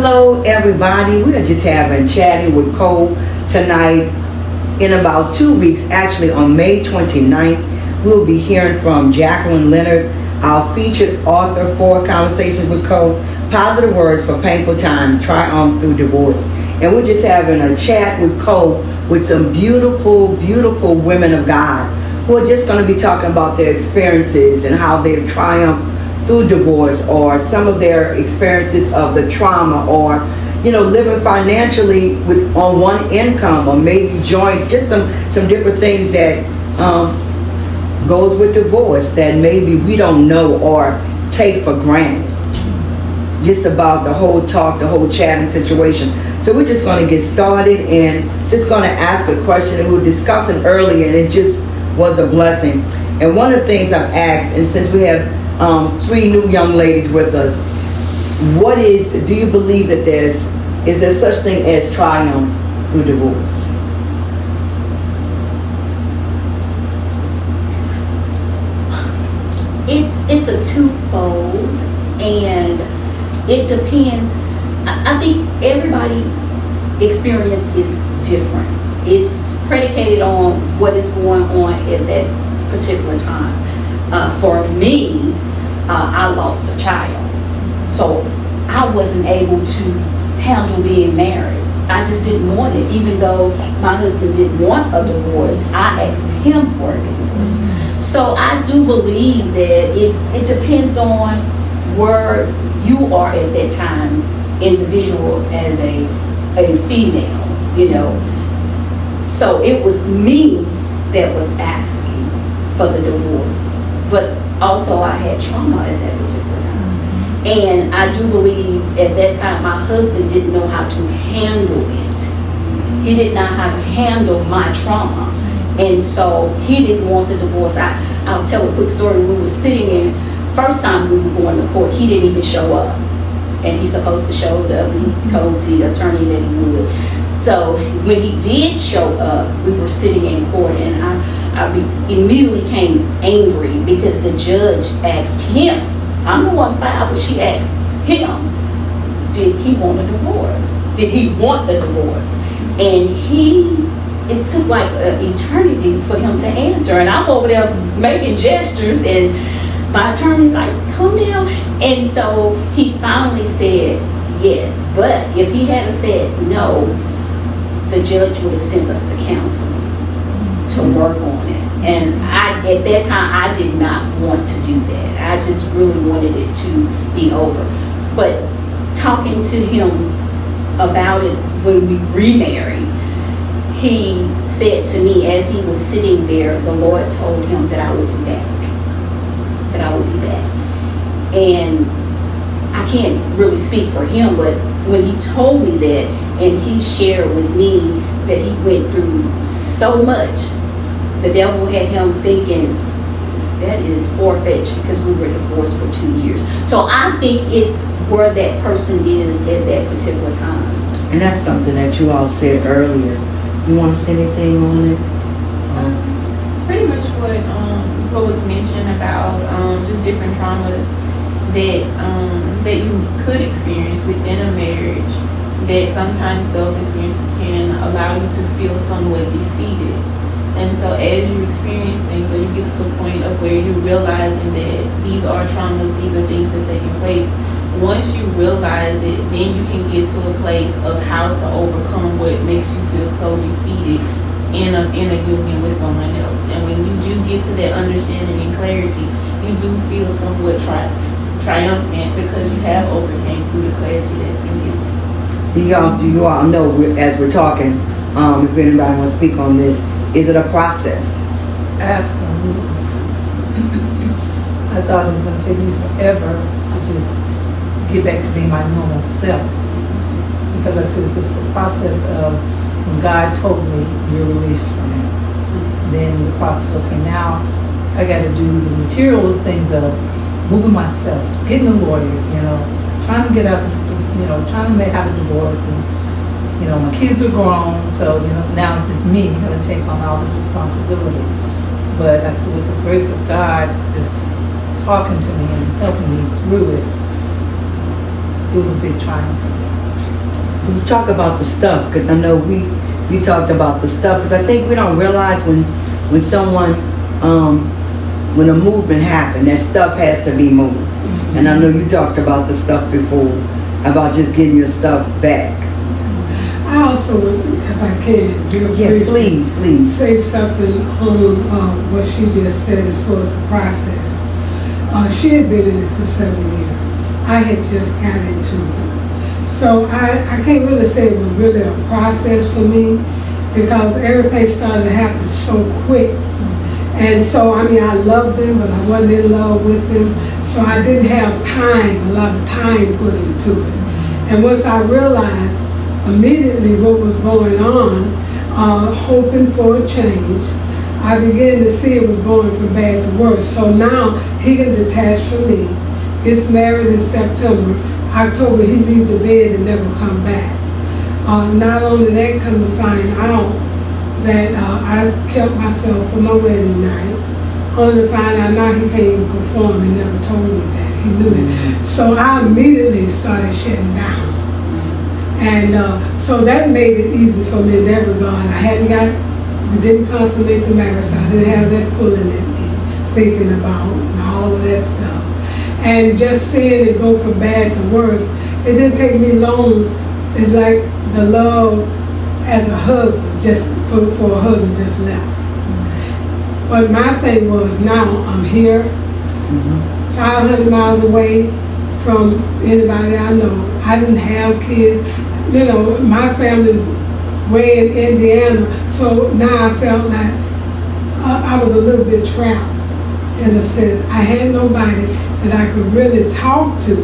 Hello, everybody. We are just having chatting with Cole tonight. In about 2 weeks, actually on May 29th, we'll be hearing from Jacqueline Leonard, our featured author for Conversations with Cole, Positive Words for Painful Times, Triumph Through Divorce. And we're just having a chat with Cole with some beautiful, beautiful women of God who are just going to be talking about their experiences and how they've triumphed through divorce, or some of their experiences of the trauma, or living financially on one income, or maybe joint, just some different things that goes with divorce that maybe we don't know or take for granted. Just about the whole talk, the whole chatting situation. So we're just going to get started and just going to ask a question. And we were discussing earlier, and it just was a blessing. And one of the things I've asked, and since we have 3 new young ladies with us, do you believe that is there such thing as triumph through divorce? It's a twofold, and it depends. I think everybody's experience is different. It's predicated on what is going on at that particular time. For me, I lost a child, so I wasn't able to handle being married. I just didn't want it. Even though my husband didn't want a divorce, I asked him for a divorce. So I do believe that it depends on where you are at that time, individual as a female, So it was me that was asking for the divorce. But also I had trauma at that particular time. And I do believe at that time my husband didn't know how to handle it. He didn't know how to handle my trauma. And so he didn't want the divorce. I'll tell a quick story. We were sitting in, first time we were going to court, he didn't even show up. And he's supposed to show up. He told the attorney that he would. So when he did show up, we were sitting in court, and I immediately became angry because the judge asked him, I'm the one filed, but she asked him, did he want a divorce? Did he want the divorce? And it took like an eternity for him to answer. And I'm over there making gestures, and my attorney's like, calm down. And so he finally said yes. But if he hadn't said no, the judge would have sent us to counseling to work on it. And at that time, I did not want to do that. I just really wanted it to be over. But talking to him about it when we remarried, he said to me as he was sitting there, the Lord told him that I would be back. That I would be back. And I can't really speak for him, but when he told me that, and he shared with me that he went through so much, the devil had him thinking that is far-fetched because we were divorced for 2 years. So I think it's where that person is at that particular time. And that's something that you all said earlier. You want to say anything on it? Pretty much what was mentioned about just different traumas that you could experience within a marriage, that sometimes those experiences can allow you to feel somewhat defeated. And so as you experience things, or you get to the point of where you're realizing that these are traumas, these are things that's taking place, once you realize it, then you can get to a place of how to overcome what makes you feel so defeated in a union with someone else. And when you do get to that understanding and clarity, you do feel somewhat triumphant because you have overcame through the clarity that's been given. Do you all know, as we're talking, if anybody wants to speak on this, is it a process? Absolutely. I thought it was going to take me forever to just get back to being my normal self, because it's just the process of when God told me you're released from it. Then the process, okay, now I got to do the material things of moving my stuff, getting a lawyer, trying to get out this, trying to have a divorce, and my kids are grown, so now it's just me going to take on all this responsibility. But I said, with the grace of God, just talking to me and helping me through it, it was a big triumph for me. we talk about the stuff, because I know we talked about the stuff, because I think we don't realize when someone, when a movement happened, that stuff has to be moved. And I know you talked about the stuff before, about just getting your stuff back. I also would, if I can, real Yes, briefly, please. say something on what she just said as far as the process. She had been in it for 7 years. I had just got into it. So I can't really say it was really a process for me because everything started to happen so quick. And so, I mean, I loved them, but I wasn't in love with them. So I didn't have a lot of time put into it. And once I realized immediately what was going on, hoping for a change, I began to see it was going from bad to worse. So now he can detach from me, gets married in September. October he leave the bed and never come back. Not only that, come to find out that I kept myself for my wedding night, only to find out now he can't even perform. He never told me that. He knew that. So I immediately started shutting down. And so that made it easy for me in that regard. We didn't consummate the marriage, so I didn't have that pulling at me, thinking about and all of that stuff. And just seeing it go from bad to worse, it didn't take me long. It's like the love as a husband, just for a husband just left. But my thing was, now I'm here, 500 miles away from anybody I know. I didn't have kids. You know, my family's way in Indiana, so now I felt like I was a little bit trapped in a sense. I had nobody that I could really talk to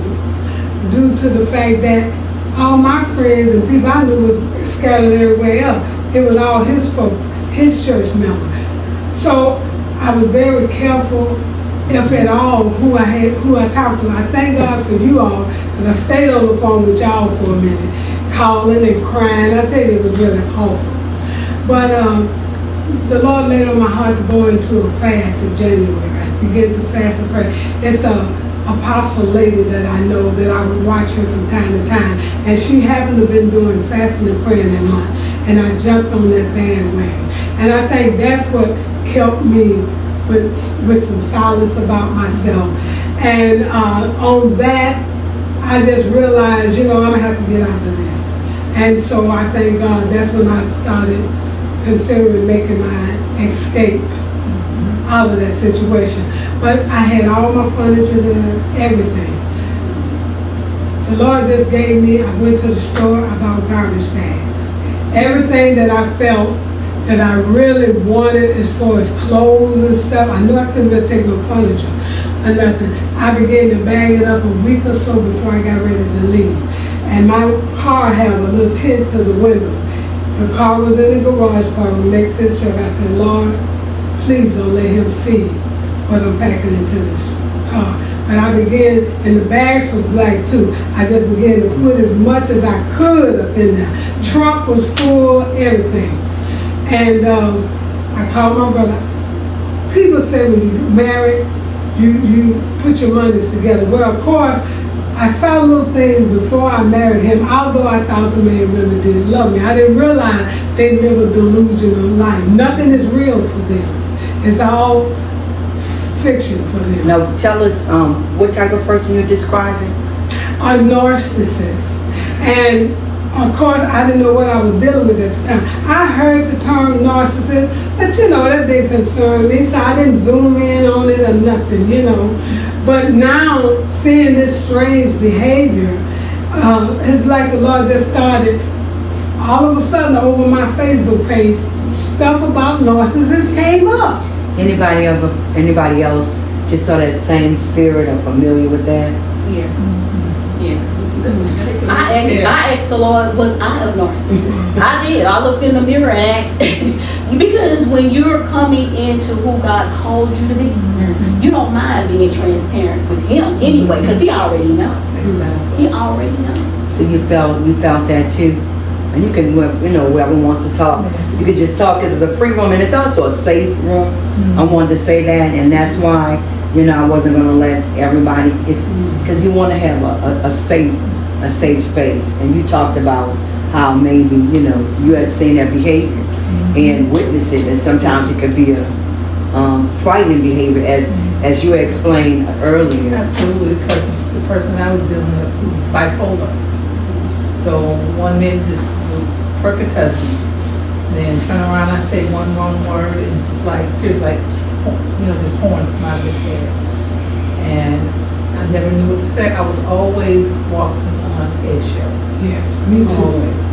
due to the fact that all my friends and people I knew was scattered everywhere else. It was all his folks, his church members. So I was very careful, if at all, who I talked to. I thank God for you all, because I stayed on the phone with y'all for a minute, calling and crying. I tell you, it was really awful. But the Lord laid on my heart to go into a fast in January. I began to fast and pray. It's a apostle lady that I know that I would watch her from time to time, and she happened to have been doing fasting and praying that month, and I jumped on that bandwagon. And I think that's what helped me with some solace about myself. And on that, I just realized, I'm gonna have to get out of this. And so I thank God that's when I started considering making my escape out of that situation. But I had all my furniture there, everything. The Lord just gave me, I went to the store, I bought garbage bags. Everything that I felt that I really wanted as far as clothes and stuff, I knew I couldn't really take no furniture or nothing. I began to bag it up a week or so before I got ready to leave. And my car had a little tint to the window. The car was in the garage part next to the truck. I said, Lord, please don't let him see what I'm packing into this car. But I began, and the bags was black too. I just began to put as much as I could up in there. Trunk was full, everything. And I called my brother. People say when you married, you put your monies together. Well, of course, I saw little things before I married him, although I thought the man really did love me. I didn't realize they live a delusional life. Nothing is real for them. It's all fiction for them. Now, tell us what type of person you're describing? A narcissist. And of course, I didn't know what I was dealing with at the time. I heard the term narcissist, but that didn't concern me, so I didn't zoom in on it or nothing, But now, seeing this strange behavior, it's like the Lord just started, all of a sudden, over my Facebook page, stuff about narcissists came up. Anybody else just saw that same spirit or familiar with that? Yeah. I asked the Lord, was I a narcissist? I did. I looked in the mirror and asked, because when you're coming into who God called you to be, you don't mind being transparent with Him anyway, because He already knows. He already knows. So you felt that too, and you can, whoever wants to talk, you could just talk. Because it's a free room, and it's also a safe room. I wanted to say that, and that's why I wasn't going to let everybody. It's because you want to have a safe a safe space. And you talked about how maybe, you had seen that behavior and witnessed it, and sometimes it could be a frightening behavior, as you explained earlier. Absolutely, because the person I was dealing with was bipolar. So one minute this is the perfect husband, then turn around, I say one wrong word, and it's just like, seriously, like, just horns come out of his head. And I never knew what to say. I was always walking on eggshells. Yes, me too. Always.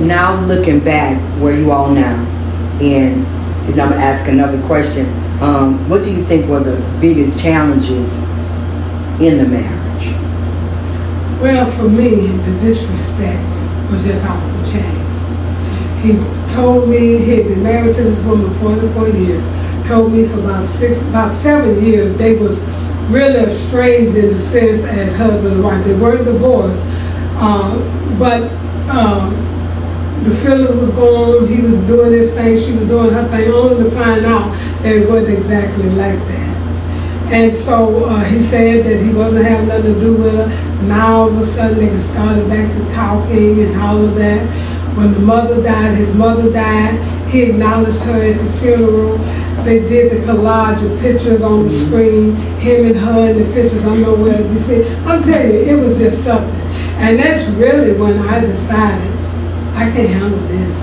Now looking back, where you all now, and I'm gonna ask another question. What do you think were the biggest challenges in the marriage? Well, for me, the disrespect was just off the chain. He told me he had been married to this woman for 44 years. Told me for about 7 years they was really estranged in the sense as husband and wife. They weren't divorced, but the feelings was going on. He was doing his thing, she was doing her thing, only to find out that it wasn't exactly like that. And so he said that he wasn't having nothing to do with her. Now all of a sudden they started back to talking and all of that. When the mother died, his mother died, he acknowledged her at the funeral. They did the collage of pictures on the screen, him and her in the pictures. I'm nowhere to be seen. I'm telling you, it was just something. And that's really when I decided I can't handle this.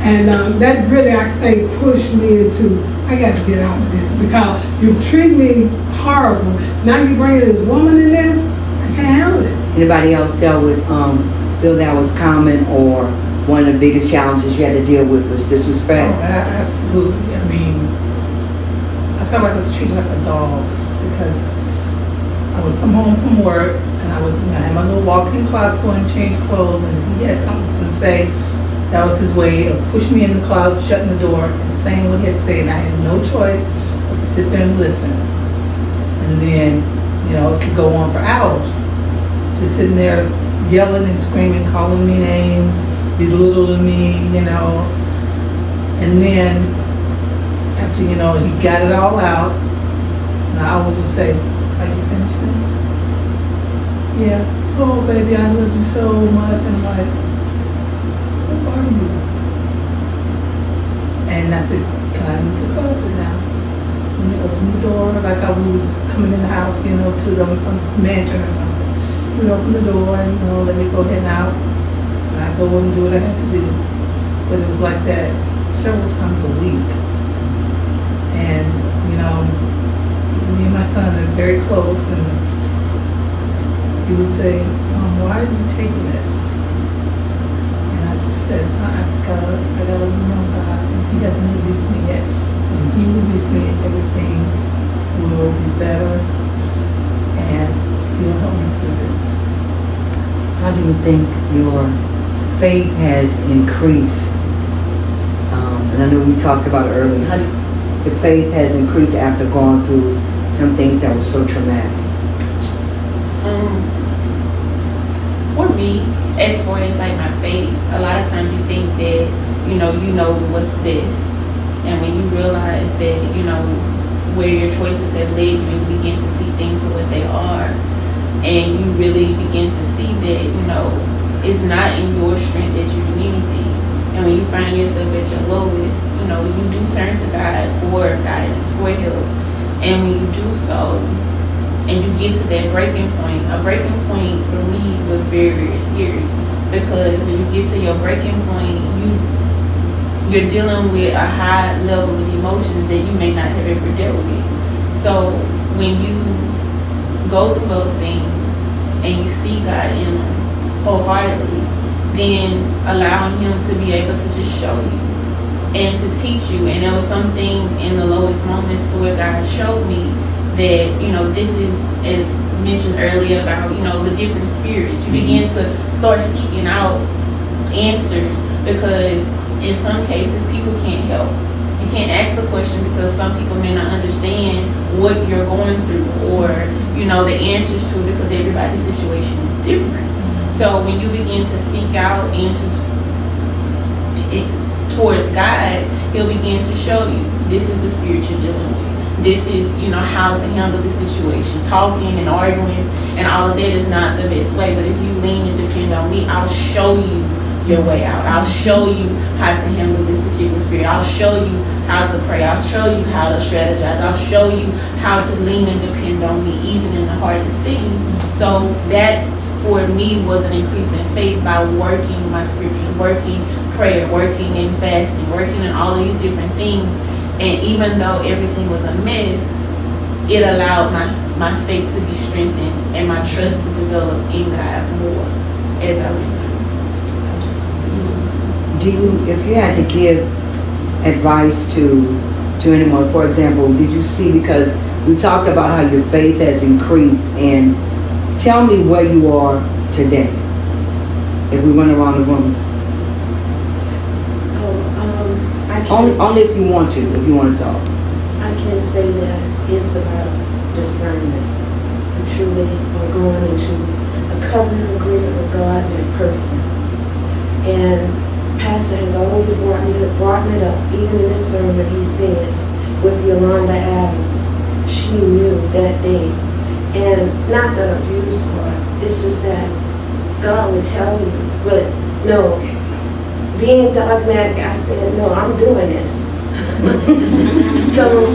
And that really, I think, pushed me into, I got to get out of this because you treat me horrible. Now you bringing this woman in this, I can't handle it. Anybody else dealt with, feel that was common, or one of the biggest challenges you had to deal with was disrespect? Oh, absolutely. I mean, I felt like I was treated like a dog because I would come home from work and I would have my little walk-in closet, go and change clothes, and he had something to say. That was his way of pushing me in the closet, shutting the door, and saying what he had to say, and I had no choice but to sit there and listen. And then, it could go on for hours. Just sitting there yelling and screaming, calling me names, belittling me, And then, after, he got it all out, and I always would say, are you finished now? Yeah. Oh, baby, I love you so much. And I'm like, who are you? And I said, can I leave the closet now? And they opened the door like I was coming in the house, to the mansion or something. You open the door and, let me go ahead out. And I go and do what I had to do. But it was like that several times a week. And, me and my son are very close, and he would say, why are you taking this? And I just said, I gotta know God, and he hasn't released me yet. When he released me, everything will be better, and he'll help me through this. How do you think your faith has increased? And I know we talked about it earlier. How do your faith has increased after going through some things that were so traumatic? For me, as far as like my faith, a lot of times you think that you know what's best, and when you realize that where your choices have led you, you begin to see things for what they are, and you really begin to see that it's not in your strength that you do anything. And when you find yourself at your lowest, you do turn to God for guidance, for help. And when you do so, and you get to that breaking point, a breaking point for me was very, very scary. Because when you get to your breaking point, you're dealing with a high level of emotions that you may not have ever dealt with. So when you go through those things and you see God in them wholeheartedly, then allowing him to be able to just show you and to teach you. And there were some things in the lowest moments to where God showed me that, this is, as mentioned earlier about, the different spirits. You begin to start seeking out answers, because in some cases people can't help. You can't ask a question because some people may not understand what you're going through, or, the answers to it, because everybody's situation is different. So when you begin to seek out answers towards God, he'll begin to show you, this is the spirit you're dealing with. this is, how to handle the situation. Talking and arguing and all of that is not the best way. But if you lean and depend on me, I'll show you your way out. I'll show you how to handle this particular spirit. I'll show you how to pray. I'll show you how to strategize. I'll show you how to lean and depend on me, even in the hardest thing. So that, for me, was an increase in faith by working my scriptures, working prayer, working in fasting, working in all of these different things. And even though everything was a mess, it allowed my faith to be strengthened and my trust to develop in God more as I went through. If you had to give advice to anyone, for example, did you see, because we talked about how your faith has increased, and tell me where you are today, if we went around the room. Only if you want to talk. I can say that it's about discernment. You truly are going into a covenant agreement with God and a person. And Pastor has always brought me up, even in this sermon, he said, with Yolanda Adams, she knew that day. And not the abuse part, it's just that God would tell you, but no, being dogmatic, I said, no, I'm doing this. So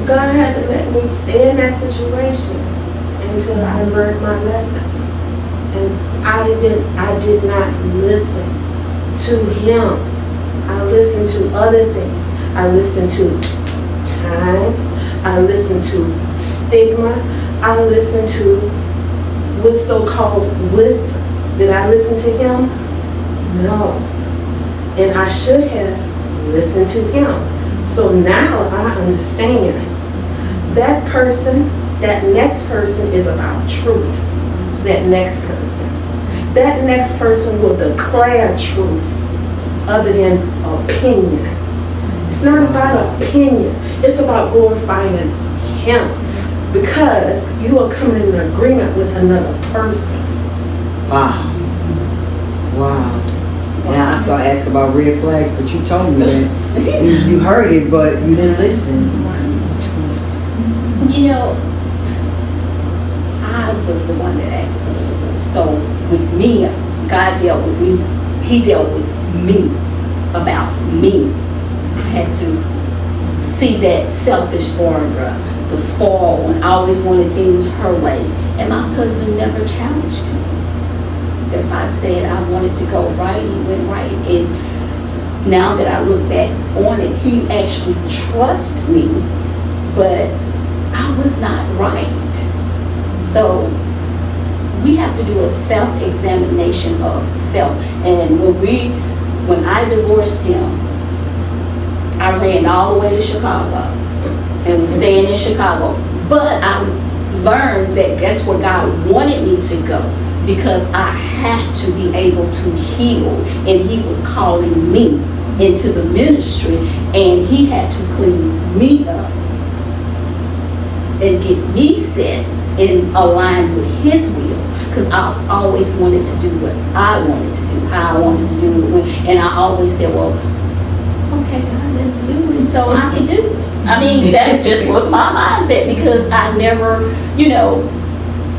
God had to let me stay in that situation until I learned my lesson. And I did not listen to him. I listened to other things. I listened to time. I listened to stigma. I listened to what's so-called wisdom. Did I listen to him? No. And I should have listened to him. So now I understand that person, that next person is about truth. That next person. That next person will declare truth other than opinion. It's not about opinion. It's about glorifying him, because you are coming in agreement with another person. Wow. Now I was going to ask about red flags, but you told me that you heard it, but you didn't listen. I was the one that asked for the divorce. So with me, God dealt with me. He dealt with me about me. I had to see that selfish Barbara, the spoiled one, always wanted things her way. And my husband never challenged me. If I said I wanted to go right, he went right. And now that I look back on it, he actually trusts me, but I was not right. So we have to do a self-examination of self. And when I divorced him, I ran all the way to Chicago and was staying in Chicago. But I learned that that's where God wanted me to go, because I had to be able to heal, and he was calling me into the ministry, and he had to clean me up and get me set in align with his will, because I always wanted to do what I wanted to do, how I wanted to do it, and I always said, well, okay, God, let me do it, so I can do it. I mean, that just was my mindset, because I never,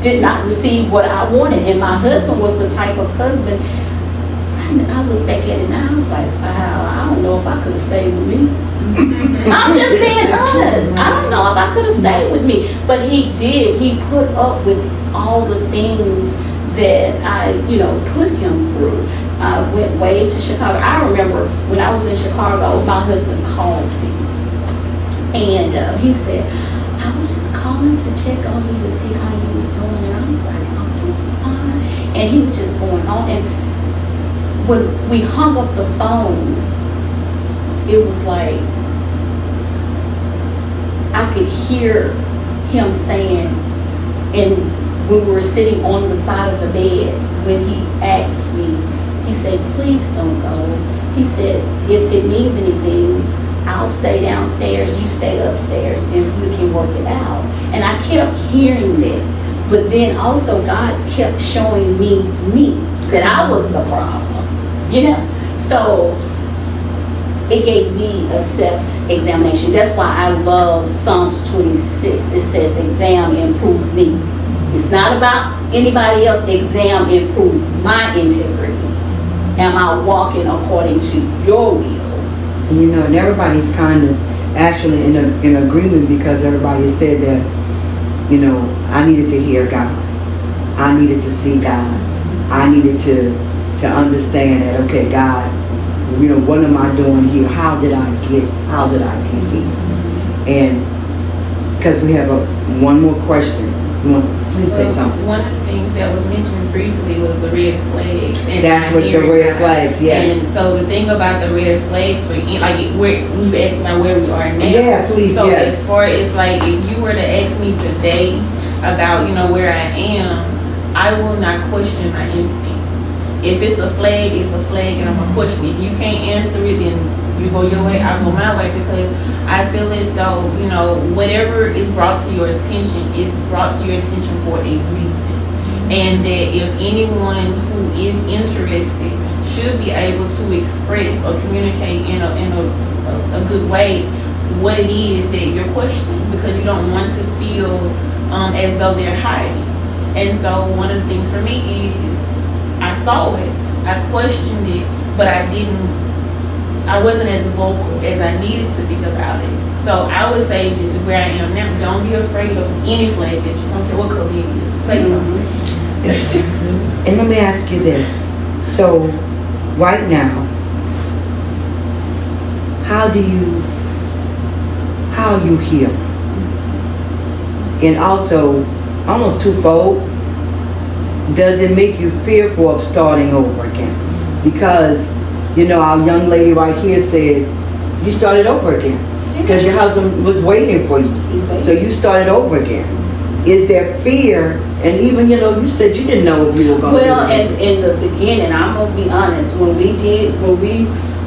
did not receive what I wanted. And my husband was the type of husband, I look back at it now, I was like, wow, I don't know if I could have stayed with me. I'm just being honest. I don't know if I could have stayed with me. But he did. He put up with all the things that I, put him through. I went way to Chicago. I remember when I was in Chicago, my husband called me. And he said, I was just calling to check on you to see how you was doing. And I was like, I'm doing fine. And he was just going on. And when we hung up the phone, it was like, I could hear him saying, and when we were sitting on the side of the bed, when he asked me, he said, please don't go. He said, if it means anything, I'll stay downstairs, you stay upstairs, and we can work it out. And I kept hearing that. But then also God kept showing me, that I was the problem, So it gave me a examination. That's why I love Psalms 26. It says, exam and prove me. It's not about anybody else. Exam and prove my integrity. Am I walking according to your will? And you know, and everybody's kind of actually in agreement, because everybody said that, you know, I needed to hear God. I needed to see God. I needed to understand that, okay, God, you know, what am I doing here? How did I get here? And because we have one more question. You want to please say something? One of the things that was mentioned briefly was the red flags. And That's what the red flags, yes. And so the thing about the red flags, for like where you asked about where we are now. Yeah, please, so yes. as far as like, if you were to ask me today about, you know, where I am, I will not question my instinct. If it's a flag, it's a flag, and I'm gonna question it. If you can't answer it, then you go your way, I go my way, because I feel as though, you know, whatever is brought to your attention is brought to your attention for a reason. And that if anyone who is interested should be able to express or communicate in a good way what it is that you're questioning, because you don't want to feel as though they're hiding. And so one of the things for me is, I saw it, I questioned it, but I wasn't as vocal as I needed to be about it. So I would say, where I am now, don't be afraid of any flag that you don't care what color it is. Say something. Yes. And let me ask you this. So, right now, how you heal? And also, almost twofold, does it make you fearful of starting over again? Because, you know, our young lady right here said, you started over again. Because your husband was waiting for you. So you started over again. Is there fear? And even, you know, you said you didn't know if you were going to do it. Well, in the beginning, I'm going to be honest, when we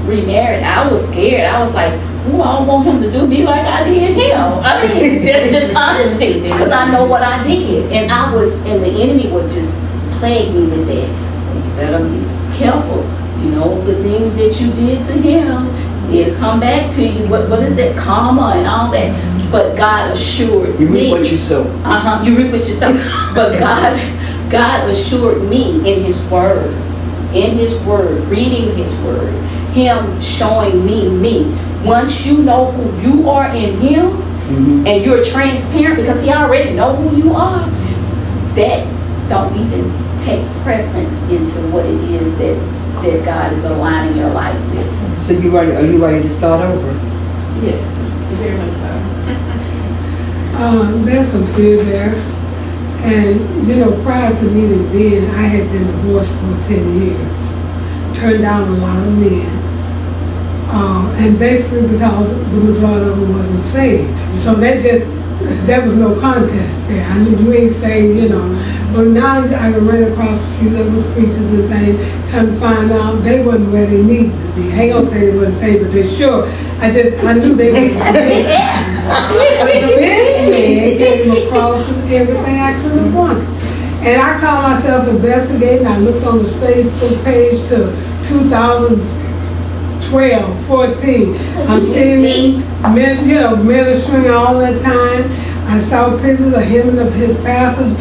remarried, I was scared. I was like, oh, I don't want him to do me like I did him. I mean, that's just honesty, because I know what I did. And the enemy would just plague me with that. Well, you better be careful. You know, the things that you did to him, it'll come back to you. What is that? Karma and all that. But God assured me. You reap what you sow. You reap what you sow. But God assured me in His Word, reading His Word, Him showing me. Once you know who you are in Him, and you're transparent, because He already know who you are, that don't even take preference into what it is that God is aligning your life with. So are you ready to start over? Yes, very much so. There's some fear there. And, you know, prior to me being, I had been divorced for 10 years. Turned down a lot of men. And basically because the majority of them wasn't saved. So that was no contest there. I knew you ain't saved, you know. But now I ran across a few that was preachers and things, come find out they wasn't where they needed to be. I ain't gonna say they wasn't saved, but they're sure. I knew they wasn't saved. This man came across everything I could have wanted. And I called myself investigating. I looked on his Facebook page to 2012, 14. I'm seeing him, you know, ministering all that time. I saw pictures of him and of his pastor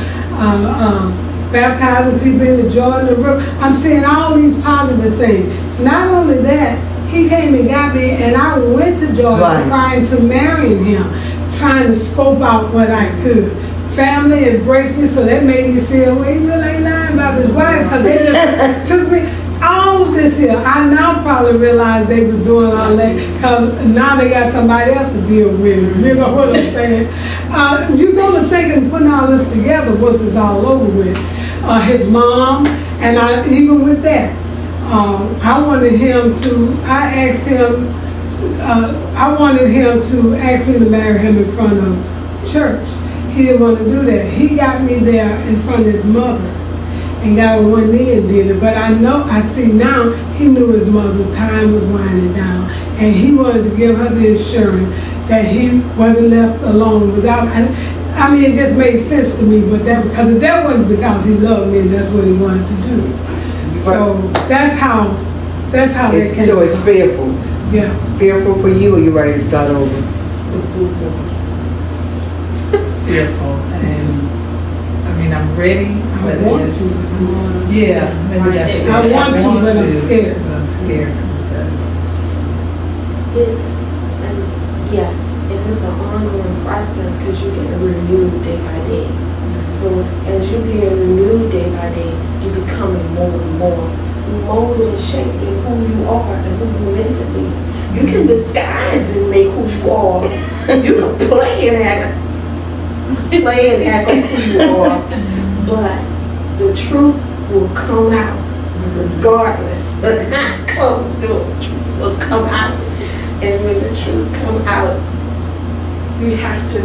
baptizing people in the Jordan River. I'm seeing all these positive things. Not only that, he came and got me, and I went to Jordan trying to marry him, trying to scope out what I could. Family embraced me, so that made me feel, well, he really ain't lying about his wife, because they just took me. All this here, I now probably realize they were doing all that, because now they got somebody else to deal with. You know what I'm saying? You go to thinking putting all this together once it's all over with. His mom, and even with that, I wanted him to ask me to marry him in front of church. He didn't want to do that. He got me there in front of his mother and got on one knee and did it. But I see now, he knew his mother, time was winding down, and he wanted to give her the assurance that he wasn't left alone without. I mean, it just made sense to me, but that wasn't because he loved me and that's what he wanted to do. So that's how that came So it's about. fearful. Yeah. Fearful for you, or you ready to start over? Fearful, and, I mean, I'm ready, but I want it's, to. yeah, maybe that's it. I want to, but I'm scared. But I'm scared, It's, and yes, and it's an ongoing process because you're getting renewed day by day. So as you're being renewed day by day, you're becoming more and more molded and shaped in who you are and who you're meant to be. You can disguise and make who you are. You can play and act of who you are, but the truth will come out regardless. Close doors, truth will come out. And when the truth come out, you have to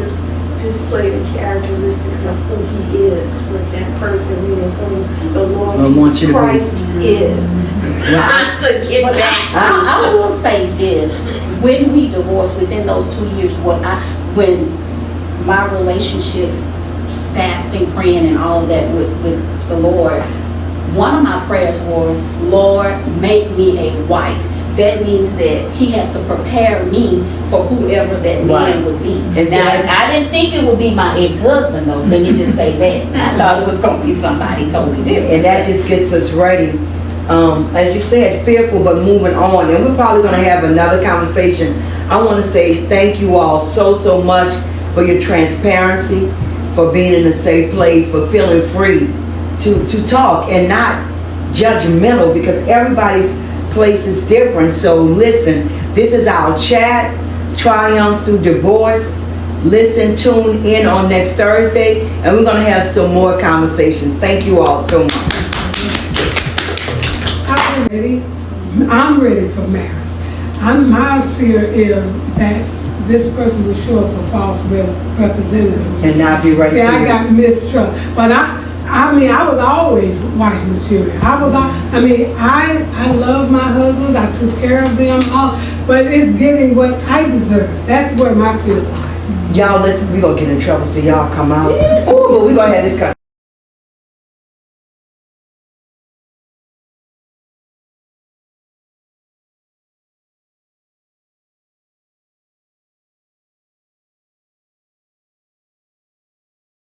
display the characteristics of who he is with that person, meaning who the Lord Jesus Christ is. Have to get But back. I will say this: when we divorced, within those 2 years, when my relationship, fasting, praying, and all of that with the Lord, one of my prayers was, Lord, make me a wife. That means that he has to prepare me for whoever that man would be. And so I didn't think it would be my ex-husband, though. Let me just say that. I thought it was going to be somebody totally different. And that just gets us ready. As you said, fearful, but moving on. And we're probably going to have another conversation. I want to say thank you all so much for your transparency, for being in a safe place, for feeling free to talk and not judgmental, because everybody's place is different. So listen, this is our chat, Triumphs Through Divorce. Listen, tune in on next Thursday, and we're going to have some more conversations. Thank you all so much. I'm ready for marriage. My fear is that this person will show up a false representative. And not be ready See, for I you. got mistrust. But I was always wife material. I love my husbands. I took care of them all. But it's getting what I deserve. That's where my fear lies. Y'all listen, we're going to get in trouble, so y'all come out. Oh, but we're going to have this